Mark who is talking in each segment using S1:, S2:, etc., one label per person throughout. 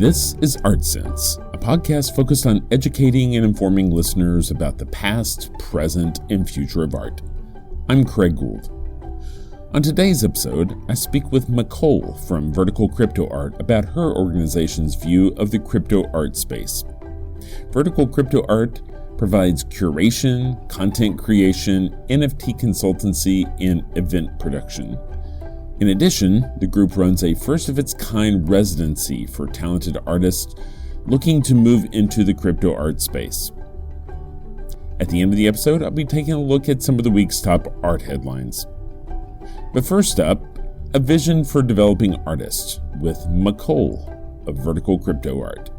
S1: This is Art Sense, a podcast focused on educating and informing listeners about the past, present, and future of art. I'm Craig Gould. On today's episode, I speak with Micol from VerticalCrypto Art about her organization's view of the crypto art space. VerticalCrypto Art provides curation, content creation, NFT consultancy, and event production. In addition, the group runs a first-of-its-kind residency for talented artists looking to move into the crypto art space. At the end of the episode, I'll be taking a look at some of the week's top art headlines. But first up, a vision for developing artists with Micol of VerticalCrypto Art.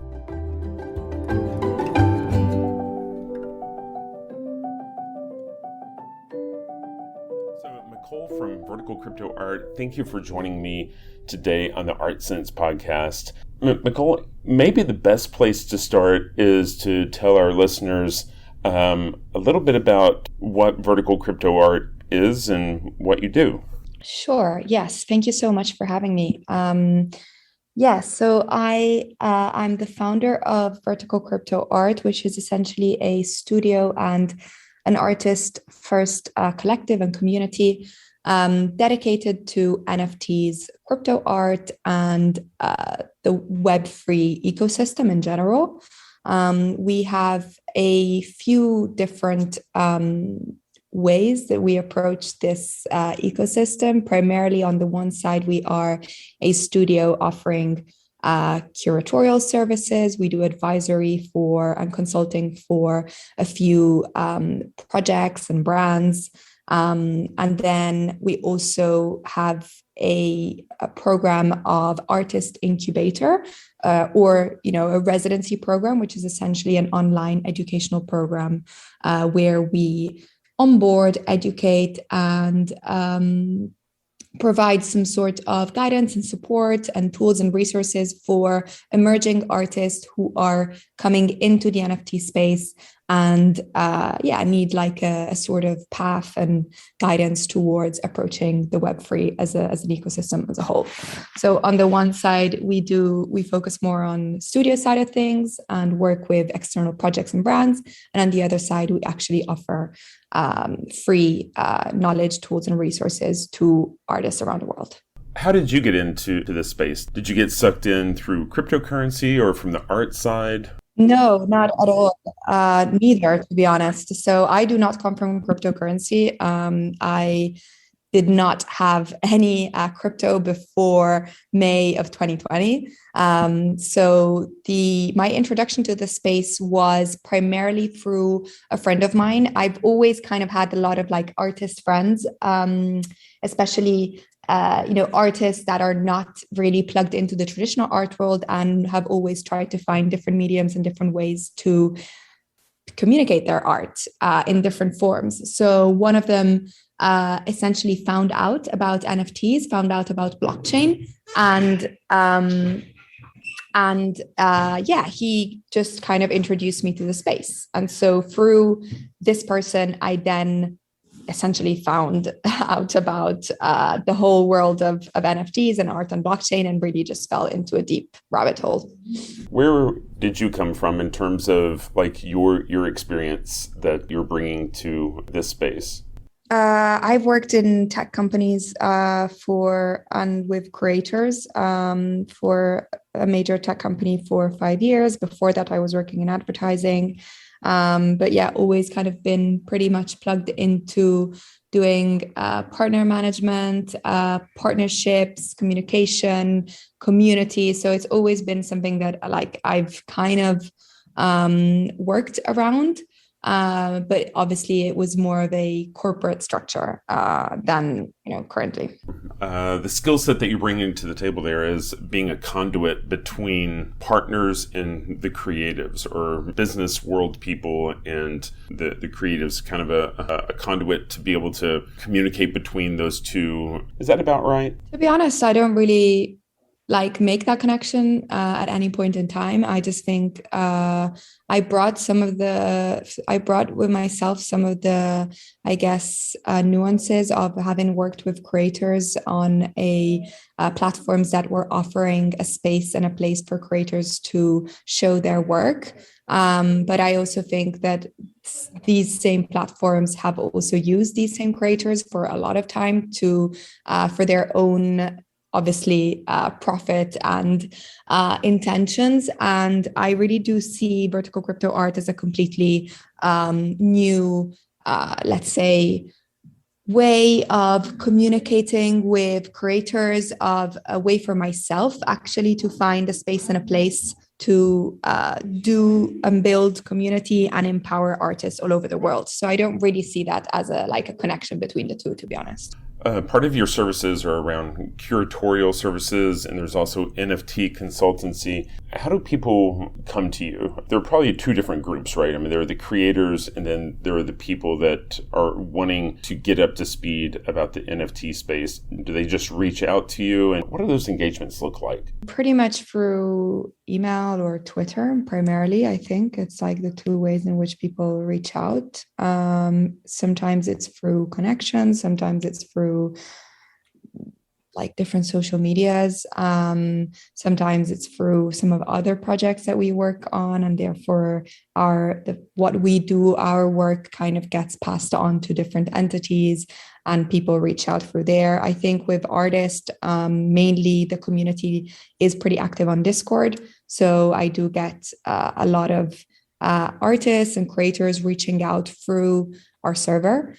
S1: Micol from VerticalCrypto Art, thank you for joining me today on the Art Sense podcast. Micol, maybe the best place to start is to tell our listeners a little bit about what VerticalCrypto Art is and what you do.
S2: Sure. Yes. Thank you so much for having me. I'm the founder of VerticalCrypto Art, which is essentially a studio and an artist-first collective and community dedicated to NFTs, crypto art, and the Web3 ecosystem in general. We have a few different ways that we approach this ecosystem. Primarily on the one side, we are a studio offering curatorial services. We do advisory for and consulting for a few projects and brands. And then we also have a program of artist incubator or a residency program, which is essentially an online educational program where we onboard, educate, and provide some sort of guidance and support and tools and resources for emerging artists who are coming into the NFT space and need like a sort of path and guidance towards approaching the Web3 as an ecosystem as a whole. So on the one side, we focus more on studio side of things and work with external projects and brands. And on the other side, we actually offer free knowledge, tools, and resources to artists around the world.
S1: How did you get into this space? Did you get sucked in through cryptocurrency or from the art side?
S2: No, not at all. Neither, to be honest. So I do not come from cryptocurrency. I did not have any crypto before May of 2020. So my introduction to the space was primarily through a friend of mine. I've always kind of had a lot of like artist friends, especially artists that are not really plugged into the traditional art world and have always tried to find different mediums and different ways to communicate their art in different forms. So one of them essentially found out about NFTs, found out about blockchain, and he just kind of introduced me to the space. And so through this person, I then essentially found out about the whole world of NFTs and art and blockchain and really just fell into a deep rabbit hole.
S1: Where did you come from in terms of like your experience that you're bringing to this space?
S2: I've worked in tech companies with creators for a major tech company for 5 years. Before that, I was working in advertising. Always kind of been pretty much plugged into doing partner management, partnerships, communication, community. So it's always been something that I've kind of worked around. But obviously it was more of a corporate structure than currently.
S1: The skill set that you bring into the table there is being a conduit between partners and the creatives, or business world people and the creatives, kind of a conduit to be able to communicate between those two. Is that about right?
S2: To be honest, I don't really like make that connection at any point in time. I just think I brought with myself some of the, I guess, nuances of having worked with creators on platforms that were offering a space and a place for creators to show their work. But I also think that these same platforms have also used these same creators for a lot of time for their own, obviously, profit and intentions. And I really do see vertical crypto art as a completely new, let's say, way of communicating with creators, of a way for myself actually to find a space and a place to do and build community and empower artists all over the world. So I don't really see that as a connection between the two, to be honest.
S1: Part of your services are around curatorial services, and there's also NFT consultancy. How do people come to you? There are probably two different groups, right? I mean, there are the creators, and then there are the people that are wanting to get up to speed about the NFT space. Do they just reach out to you? And what do those engagements look like?
S2: Pretty much through email or Twitter, primarily. I think it's like the two ways in which people reach out. Sometimes it's through connections, sometimes it's through like different social medias. Sometimes it's through some of other projects that we work on, and therefore what we do, our work kind of gets passed on to different entities and people reach out through there. I think with artists, mainly the community is pretty active on Discord. So I do get a lot of artists and creators reaching out through our server,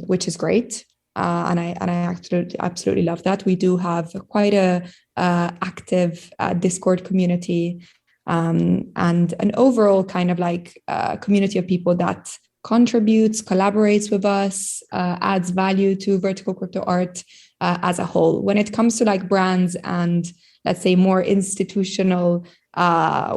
S2: which is great. And I absolutely love that. We do have quite a active Discord community, and an overall kind of like community of people that contributes, collaborates with us, adds value to vertical crypto art as a whole. When it comes to like brands and, let's say, more institutional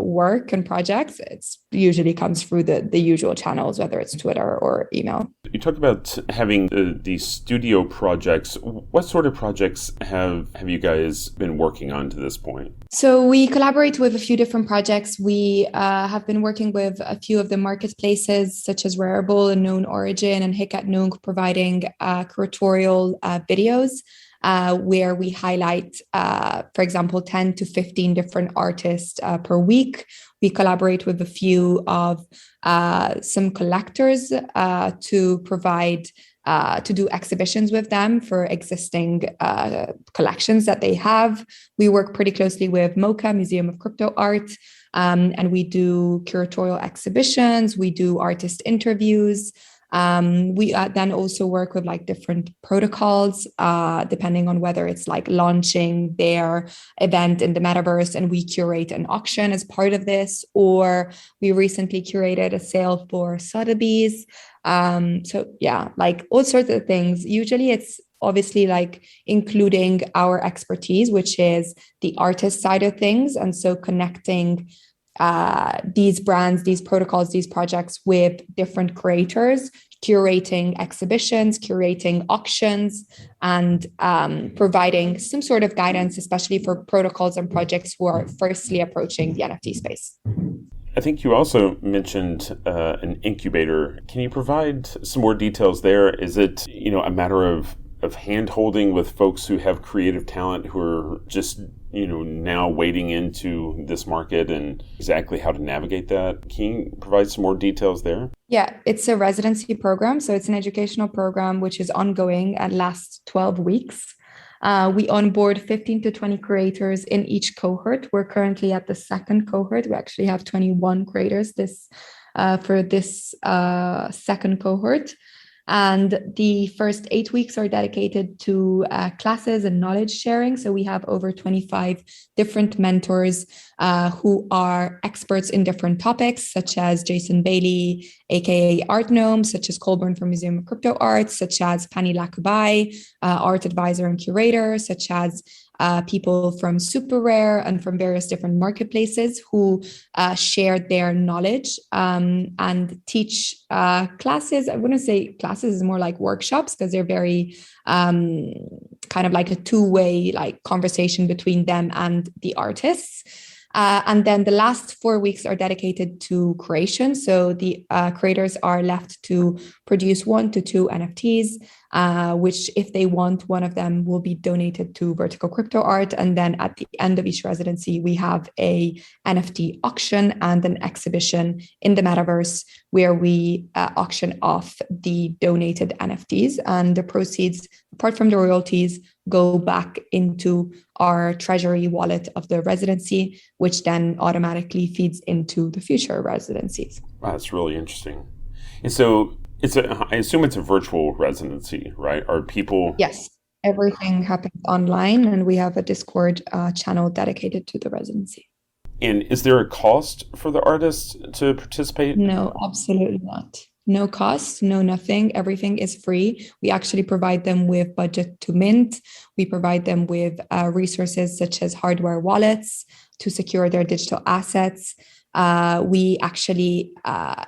S2: work and projects, it's usually comes through the usual channels, whether it's Twitter or email.
S1: You talk about having these studio projects. What sort of projects have you guys been working on to this point?
S2: So we collaborate with a few different projects. We have been working with a few of the marketplaces such as Rarible and Known Origin and Hic at Nunc, providing curatorial videos where we highlight, for example, 10 to 15 different artists per week. We collaborate with a few of some collectors to provide to do exhibitions with them for existing collections that they have. We work pretty closely with MoCA, Museum of Crypto Art, and we do curatorial exhibitions. We do artist interviews. We then also work with like different protocols, depending on whether it's like launching their event in the metaverse and we curate an auction as part of this, or we recently curated a sale for Sotheby's. So yeah, like all sorts of things. Usually it's obviously like including our expertise, which is the artist side of things. And so connecting these brands, these protocols, these projects with different creators, curating exhibitions, curating auctions, and providing some sort of guidance, especially for protocols and projects who are firstly approaching the NFT space.
S1: I think you also mentioned an incubator. Can you provide some more details there? Is it, a matter of hand-holding with folks who have creative talent who are just, now wading into this market and exactly how to navigate that? Can you provide some more details there?
S2: Yeah, it's a residency program. So it's an educational program which is ongoing and lasts 12 weeks. We onboard 15 to 20 creators in each cohort. We're currently at the second cohort. We actually have 21 creators for this second cohort. And the first 8 weeks are dedicated to classes and knowledge sharing. So we have over 25 different mentors who are experts in different topics, such as Jason Bailey, aka Art Gnome, such as Colburn from Museum of Crypto Art, such as Pani Lakubai, art advisor and curator, such as people from Super Rare and from various different marketplaces who share their knowledge and teach classes. I wouldn't say classes, is more like workshops, because they're very kind of like a two-way like conversation between them and the artists. And then the last 4 weeks are dedicated to curation. So the creators are left to produce 1 to 2 NFTs, which if they want, one of them will be donated to Vertical Crypto Art. And then at the end of each residency, we have a NFT auction and an exhibition in the metaverse where we auction off the donated NFTs, and the proceeds, apart from the royalties, go back into our treasury wallet of the residency, which then automatically feeds into the future residencies.
S1: Wow, that's really interesting. And so I assume it's a virtual residency, right? Are people...
S2: Yes, everything happens online, and we have a Discord channel dedicated to the residency.
S1: And is there a cost for the artists to participate?
S2: No, absolutely not. No cost, no nothing. Everything is free. We actually provide them with budget to mint. We provide them with resources such as hardware wallets to secure their digital assets. We actually, our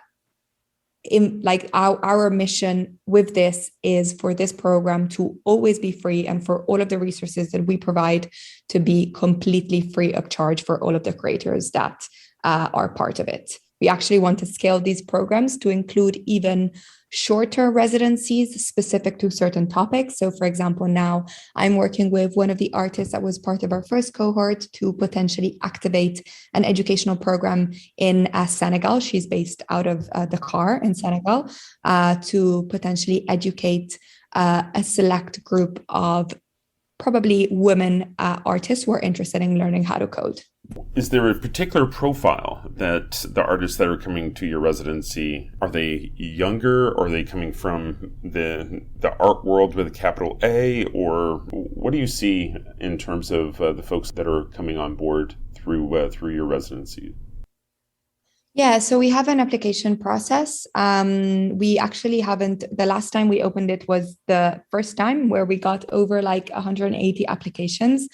S2: mission with this is for this program to always be free, and for all of the resources that we provide to be completely free of charge for all of the creators that are part of it. We actually want to scale these programs to include even shorter residencies specific to certain topics. So for example, now I'm working with one of the artists that was part of our first cohort to potentially activate an educational program in Senegal. She's based out of Dakar in Senegal, to potentially educate a select group of probably women artists who are interested in learning how to code.
S1: Is there a particular profile that the artists that are coming to your residency, are they younger, or are they coming from the art world with a capital A, or what do you see in terms of the folks that are coming on board through your residency?
S2: Yeah, so we have an application process. We actually haven't, the last time we opened it was the first time where we got over like 180 applications.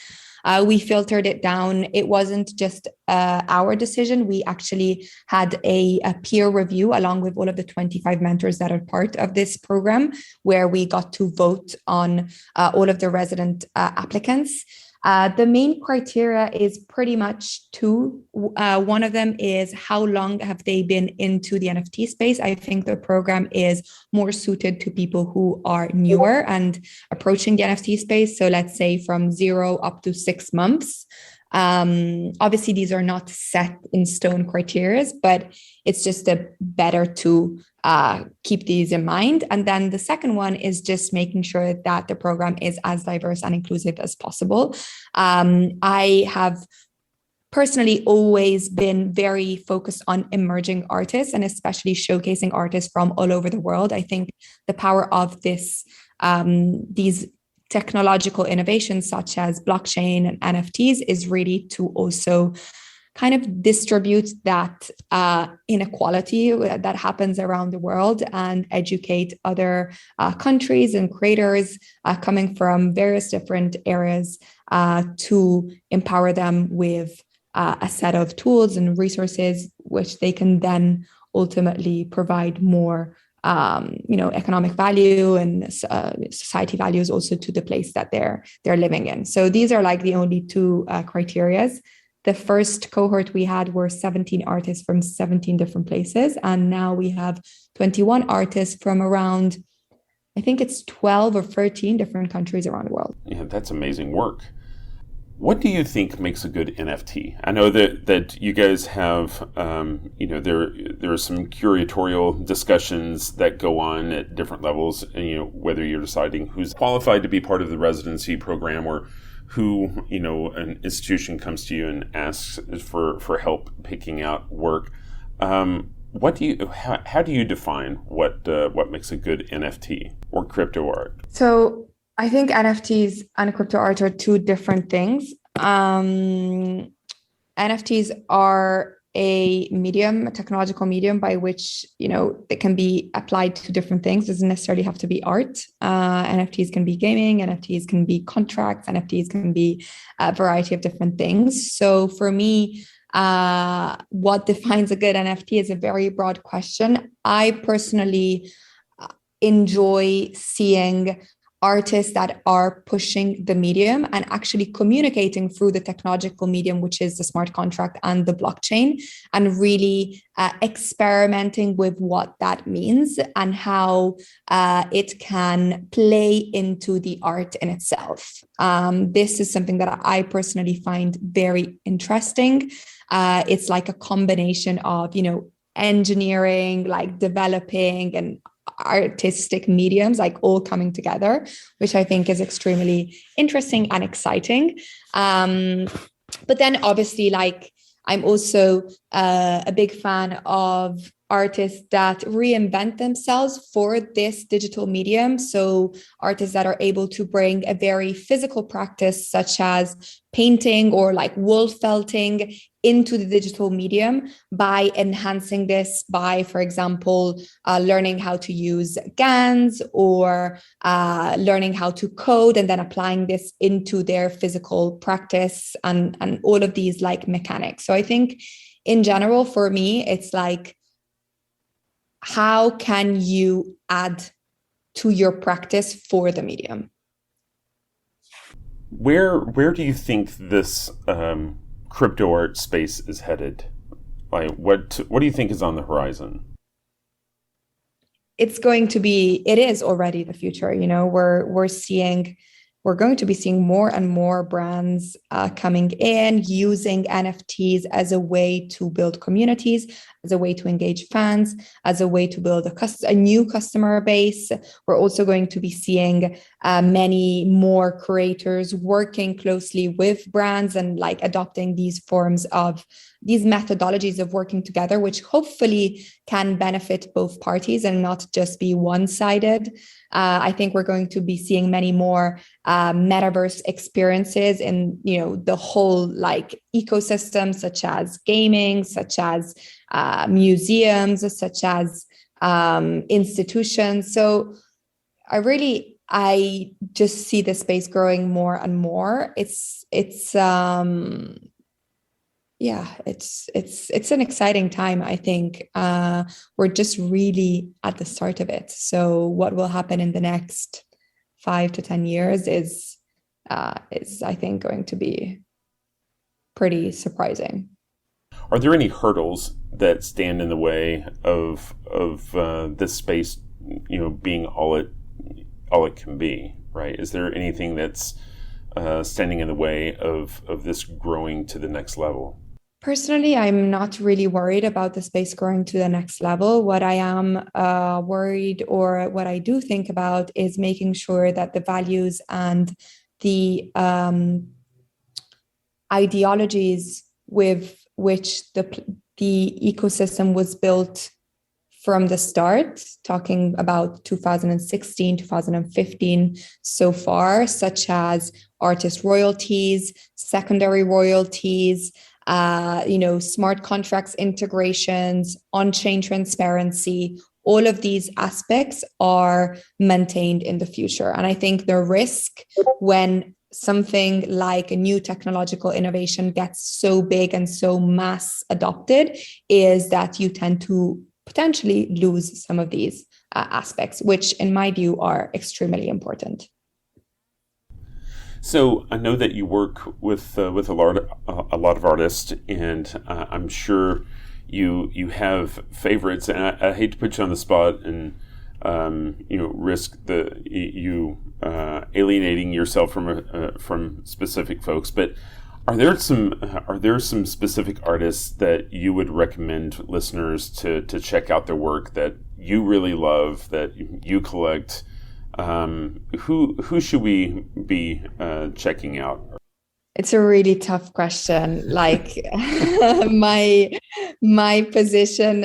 S2: We filtered it down. It wasn't just our decision. We actually had a peer review along with all of the 25 mentors that are part of this program, where we got to vote on all of the resident applicants. The main criteria is pretty much two. One of them is how long have they been into the NFT space? I think the program is more suited to people who are newer and approaching the NFT space. So let's say from 0 up to 6 months. Obviously, these are not set in stone criteria, but it's just better to keep these in mind. And then the second one is just making sure that the program is as diverse and inclusive as possible. I have personally always been very focused on emerging artists, and especially showcasing artists from all over the world. I think the power of these technological innovations such as blockchain and NFTs is really to also kind of distribute that inequality that happens around the world and educate other countries and creators coming from various different areas to empower them with a set of tools and resources which they can then ultimately provide more economic value and society values also to the place that they're living in. So these are like the only two criteria. The first cohort we had were 17 artists from 17 different places. And now we have 21 artists from around, I think it's 12 or 13 different countries around the world.
S1: Yeah, that's amazing work. What do you think makes a good NFT? I know that you guys have, there are some curatorial discussions that go on at different levels, and, whether you're deciding who's qualified to be part of the residency program, or who, an institution comes to you and asks for help picking out work. How do you define what makes a good NFT or crypto art?
S2: So I think NFTs and crypto art are two different things. NFTs are a technological medium by which, they can be applied to different things. It doesn't necessarily have to be art. NFTs can be gaming, NFTs can be contracts, NFTs can be a variety of different things. So for me, what defines a good NFT is a very broad question. I personally enjoy seeing artists that are pushing the medium and actually communicating through the technological medium, which is the smart contract and the blockchain, and really experimenting with what that means and how it can play into the art in itself. This is something that I personally find very interesting. It's like a combination of, engineering, like developing and artistic mediums, like all coming together, which I think is extremely interesting and exciting. But then obviously, like, I'm also a big fan of artists that reinvent themselves for this digital medium. So artists that are able to bring a very physical practice, such as painting or like wool felting, into the digital medium by enhancing this by, for example, learning how to use GANs or learning how to code and then applying this into their physical practice and all of these like mechanics. So I think in general, for me, it's like, how can you add to your practice for the medium?
S1: Where do you think this crypto art space is headed? Like, what do you think is on the horizon?
S2: It is already the future. We're going to be seeing more and more brands coming in, using NFTs as a way to build communities, as a way to engage fans, as a way to build a new customer base. We're also going to be seeing many more creators working closely with brands and like adopting these methodologies of working together, which hopefully can benefit both parties and not just be one-sided. I think we're going to be seeing many more metaverse experiences in the whole like ecosystem, such as gaming, such as museums, such as institutions. So I just see the space growing more and more. It's an exciting time. I think we're just really at the start of it. So what will happen in the next 5 to 10 years is I think going to be pretty surprising.
S1: Are there any hurdles that stand in the way of this space, being all it can be? Right? Is there anything that's standing in the way of this growing to the next level?
S2: Personally, I'm not really worried about the space growing to the next level. What I am worried, or what I do think about, is making sure that the values and the ideologies with which the ecosystem was built from the start, talking about 2016, 2015 so far, such as artist royalties, secondary royalties, smart contracts integrations, on-chain transparency, all of these aspects are maintained in the future. And I think the risk when something like a new technological innovation gets so big and so mass adopted is that you tend to potentially lose some of these aspects, which in my view are extremely important.
S1: So I know that you work with a lot of artists, and I'm sure you have favorites. And I hate to put you on the spot and risk you alienating yourself from specific folks. But are there some specific artists that you would recommend listeners to check out their work that you really love, that you collect? Who should we be checking out?
S2: It's a really tough question. Like my position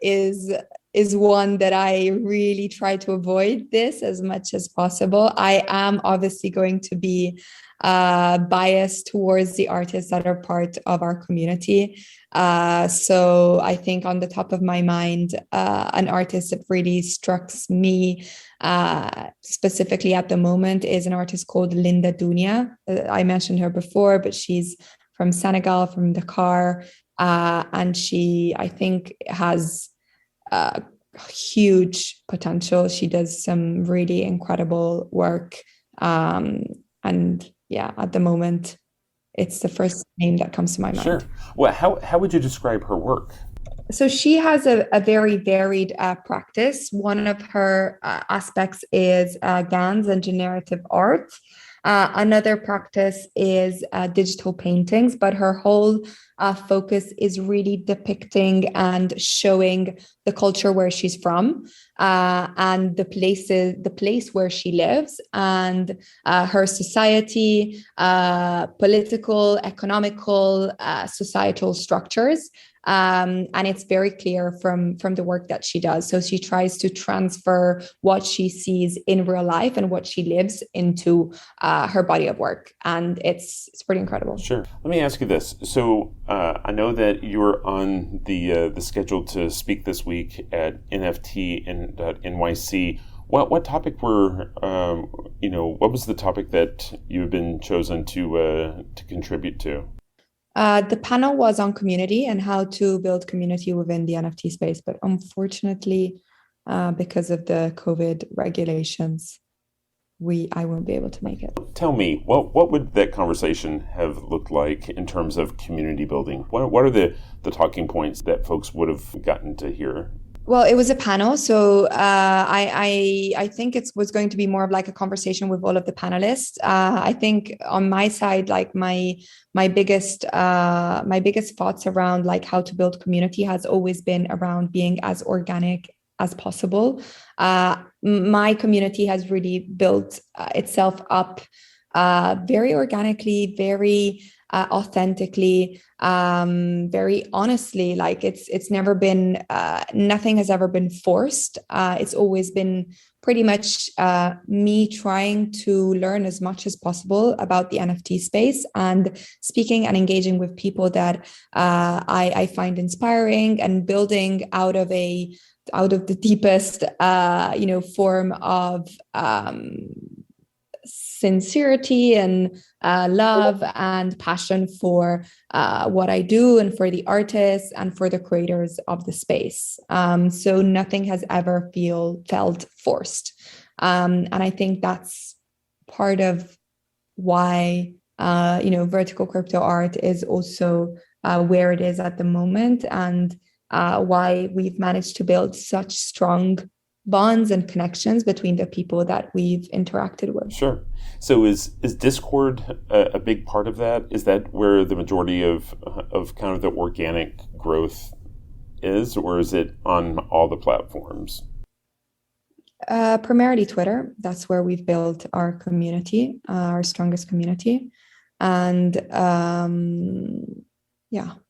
S2: is one that I really try to avoid this as much as possible. I am obviously going to be biased towards the artists that are part of our community. So I think on the top of my mind, an artist that really strikes me specifically at the moment is an artist called Linda Dunia. I mentioned her before, but she's from Senegal, from Dakar, and she, I think, has huge potential. She does some really incredible work. And yeah, at the moment, it's the first name that comes to my mind.
S1: Sure. Well, how would you describe her work?
S2: So she has a very varied practice. One of her aspects is GANs and generative art. Another practice is digital paintings, but her whole focus is really depicting and showing the culture where she's from, and the place where she lives, and her society, political, economical, societal structures. And it's very clear from the work that she does. So she tries to transfer what she sees in real life and what she lives into her body of work, and it's pretty incredible.
S1: Sure. Let me ask you this. So I know that you're on the schedule to speak this week at NFT.NYC. What topic what was the topic that you've been chosen to contribute to?
S2: The panel was on community and how to build community within the NFT space, but unfortunately, because of the COVID regulations, I won't be able to make it.
S1: Tell me, what would that conversation have looked like in terms of community building? What are the talking points that folks would have gotten to hear?
S2: Well, it was a panel, so I think it was going to be more of like a conversation with all of the panelists. I think on my side, like my biggest thoughts around like how to build community has always been around being as organic as possible. My community has really built itself up very organically, very authentically, very honestly. Like it's never been, nothing has ever been forced. It's always been pretty much me trying to learn as much as possible about the NFT space and speaking and engaging with people that I find inspiring, and building out of the deepest, form of sincerity and love and passion for what I do and for the artists and for the creators of the space. So nothing has ever felt forced. And I think that's part of why, vertical crypto art is also where it is at the moment, and why we've managed to build such strong bonds and connections between the people that we've interacted with.
S1: Sure. So is Discord a big part of that? Is that where the majority of kind of the organic growth is, or is it on all the platforms?
S2: Primarily Twitter. That's where we've built our community, our strongest community. And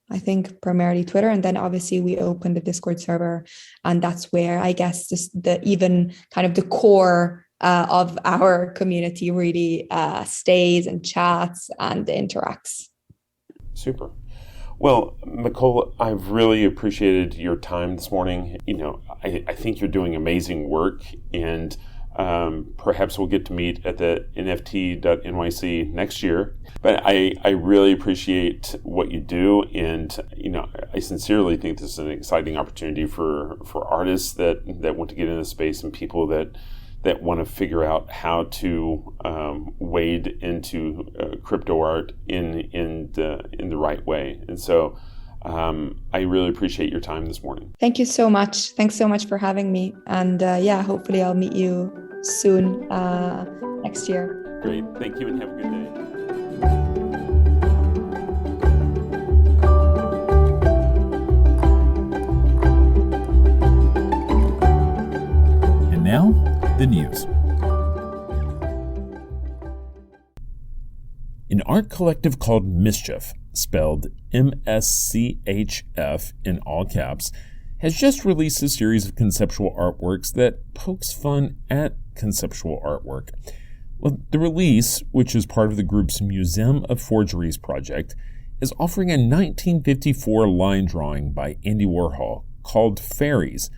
S2: I think primarily Twitter, and then obviously we opened the Discord server, and that's where I guess just the core of our community really stays and chats and interacts.
S1: Super. Well, Micol, I've really appreciated your time this morning. I think you're doing amazing work, and perhaps we'll get to meet at the NFT.NYC next year. But I really appreciate what you do, and I sincerely think this is an exciting opportunity for artists that want to get into the space, and people that want to figure out how to wade into crypto art in the right way. And so I really appreciate your time this morning.
S2: Thank you so much. Thanks so much for having me. And hopefully I'll meet you soon next year.
S1: Great. Thank you, and have a good day.
S3: And now, the news. An art collective called Mischief, spelled MSCHF in all caps, has just released a series of conceptual artworks that pokes fun at conceptual artwork. Well, the release, which is part of the group's Museum of Forgeries project, is offering a 1954 line drawing by Andy Warhol called Fairies,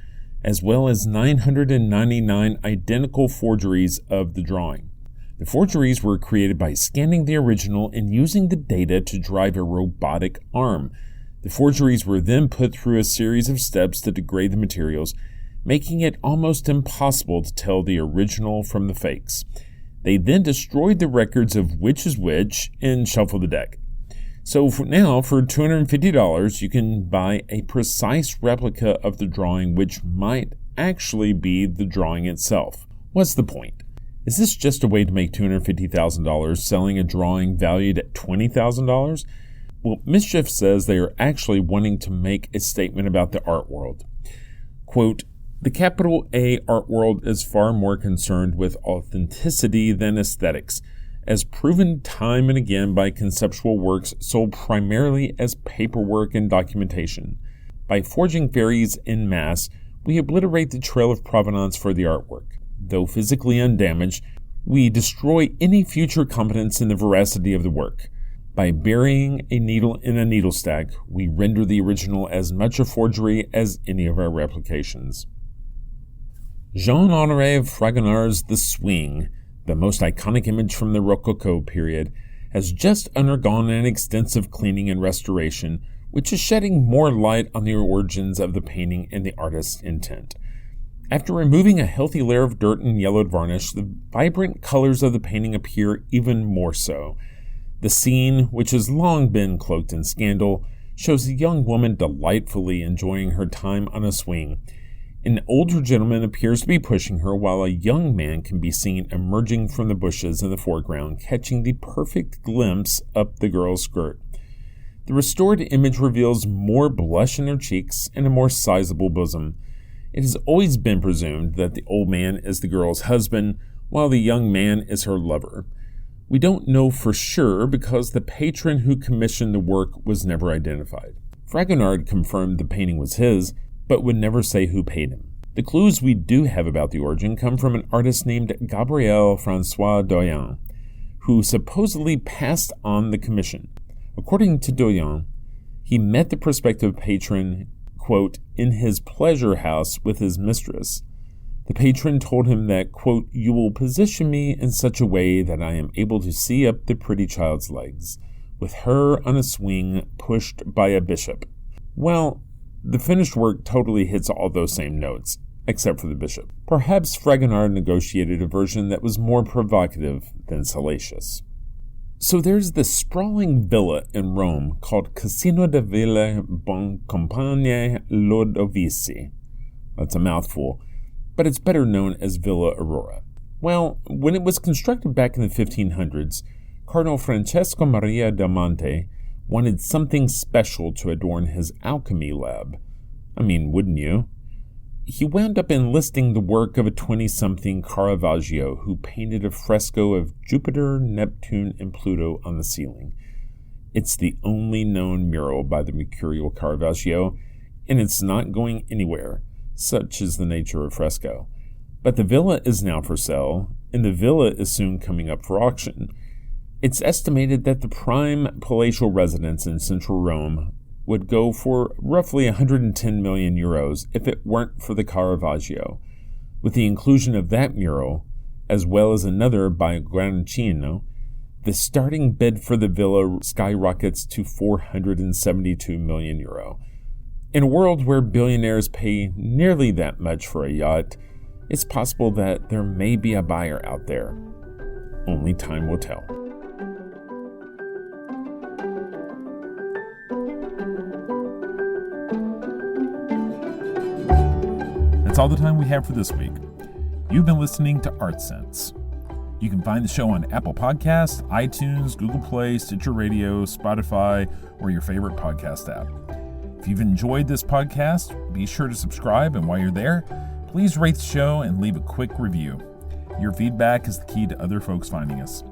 S3: as well as 999 identical forgeries of the drawing. The forgeries were created by scanning the original and using the data to drive a robotic arm. The forgeries were then put through a series of steps to degrade the materials, making it almost impossible to tell the original from the fakes. They then destroyed the records of which is which and shuffled the deck. So for $250, you can buy a precise replica of the drawing, which might actually be the drawing itself. What's the point? Is this just a way to make $250,000 selling a drawing valued at $20,000? Well, Mischief says they are actually wanting to make a statement about the art world. Quote, "The capital A art world is far more concerned with authenticity than aesthetics, as proven time and again by conceptual works sold primarily as paperwork and documentation. By forging fairies en masse, we obliterate the trail of provenance for the artwork. Though physically undamaged, we destroy any future confidence in the veracity of the work. By burying a needle in a needle stack, we render the original as much a forgery as any of our replications." Jean-Honoré Fragonard's The Swing, the most iconic image from the Rococo period, has just undergone an extensive cleaning and restoration, which is shedding more light on the origins of the painting and the artist's intent. After removing a healthy layer of dirt and yellowed varnish, the vibrant colors of the painting appear even more so. The scene, which has long been cloaked in scandal, shows a young woman delightfully enjoying her time on a swing. An older gentleman appears to be pushing her, while a young man can be seen emerging from the bushes in the foreground, catching the perfect glimpse up the girl's skirt. The restored image reveals more blush in her cheeks and a more sizable bosom. It has always been presumed that the old man is the girl's husband, while the young man is her lover. We don't know for sure because the patron who commissioned the work was never identified. Fragonard confirmed the painting was his, but would never say who paid him. The clues we do have about the origin come from an artist named Gabriel François Doyen, who supposedly passed on the commission. According to Doyen, he met the prospective patron, quote, in his pleasure house with his mistress. The patron told him that, quote, "You will position me in such a way that I am able to see up the pretty child's legs, with her on a swing pushed by a bishop." Well, the finished work totally hits all those same notes, except for the bishop. Perhaps Fragonard negotiated a version that was more provocative than salacious. So there's this sprawling villa in Rome called Casino de Villa Boncompagni Lodovici. That's a mouthful, but it's better known as Villa Aurora. Well, when it was constructed back in the 1500s, Cardinal Francesco Maria del Monte wanted something special to adorn his alchemy lab. I mean, wouldn't you? He wound up enlisting the work of a 20-something Caravaggio who painted a fresco of Jupiter, Neptune, and Pluto on the ceiling. It's the only known mural by the mercurial Caravaggio, and it's not going anywhere. Such is the nature of fresco. But the villa is now for sale, and the villa is soon coming up for auction. It's estimated that the prime palatial residence in central Rome would go for roughly 110 million euros if it weren't for the Caravaggio. With the inclusion of that mural, as well as another by Grancino, the starting bid for the villa skyrockets to 472 million euro. In a world where billionaires pay nearly that much for a yacht, it's possible that there may be a buyer out there. Only time will tell. That's all the time we have for this week. You've been listening to Art Sense. You can find the show on Apple Podcasts, iTunes, Google Play, Stitcher Radio, Spotify, or your favorite podcast app. If you've enjoyed this podcast, be sure to subscribe, and while you're there, please rate the show and leave a quick review. Your feedback is the key to other folks finding us.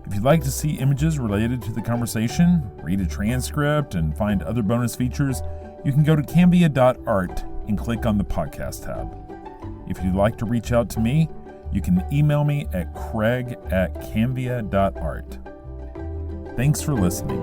S3: If you'd like to see images related to the conversation, read a transcript, and find other bonus features, you can go to canvia.art and click on the podcast tab. If you'd like to reach out to me, you can email me at craig@canvia.art. Thanks for listening.